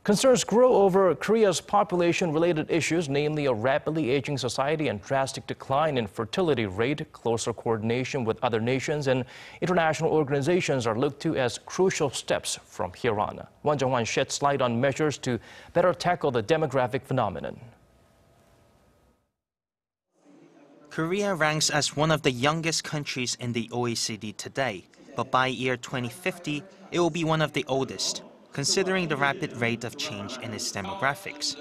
Concerns grow over Korea's population-related issues, namely a rapidly aging society and drastic decline in fertility rate. Closer coordination with other nations and international organizations are looked to as crucial steps from here on. Jung-hwan sheds light on measures to better tackle the demographic phenomenon. Korea ranks as one of the youngest countries in the OECD today, but by year 2050, it will be one of the oldest, considering the rapid rate of change in its demographics.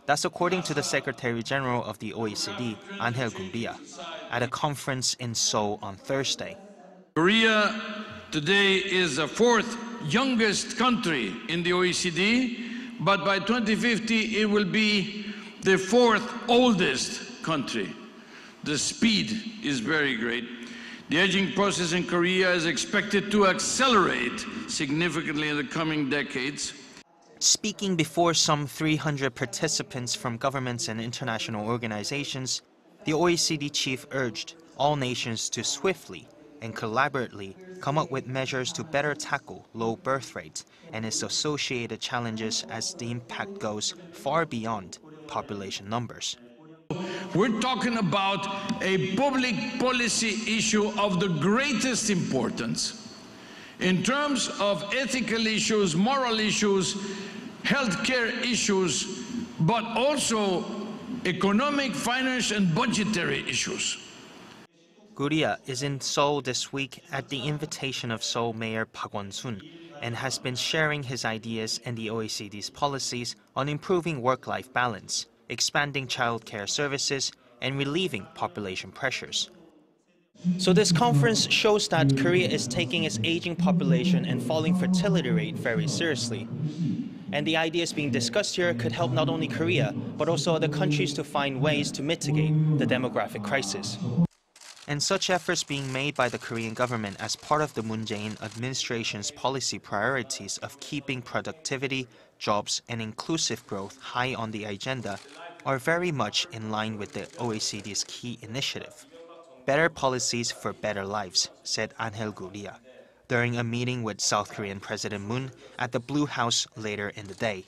That's according to the Secretary General of the OECD, Gurria, at a conference in Seoul on Thursday. Korea today is the fourth youngest country in the OECD, but by 2050 it will be the fourth oldest country. The speed is very great. The aging process in Korea is expected to accelerate significantly in the coming decades. Speaking before some 300 participants from governments and international organizations, the OECD chief urged all nations to swiftly and collaboratively come up with measures to better tackle low birth rates and its associated challenges, as the impact goes far beyond population numbers. We're talking about a public policy issue of the greatest importance in terms of ethical issues, moral issues, healthcare issues, but also economic, finance, and budgetary issues. Gurria is in Seoul this week at the invitation of Seoul Mayor Park Won-sun and has been sharing his ideas and the OECD's policies on improving work-life balance, expanding childcare services, and relieving population pressures. So this conference shows that Korea is taking its aging population and falling fertility rate very seriously. And the ideas being discussed here could help not only Korea, but also other countries to find ways to mitigate the demographic crisis. And such efforts being made by the Korean government as part of the Moon Jae-in administration's policy priorities of keeping productivity, jobs, and inclusive growth high on the agenda are very much in line with the OECD's key initiative. Better policies for better lives, said Gurria, during a meeting with South Korean President Moon at the Blue House later in the day.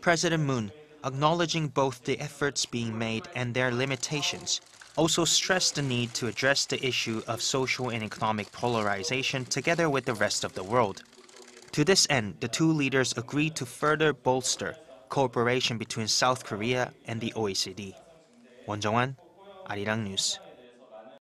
President Moon, acknowledging both the efforts being made and their limitations, also stressed the need to address the issue of social and economic polarization together with the rest of the world. To this end, the two leaders agreed to further bolster cooperation between South Korea and the OECD. Jung-hwan, Arirang News.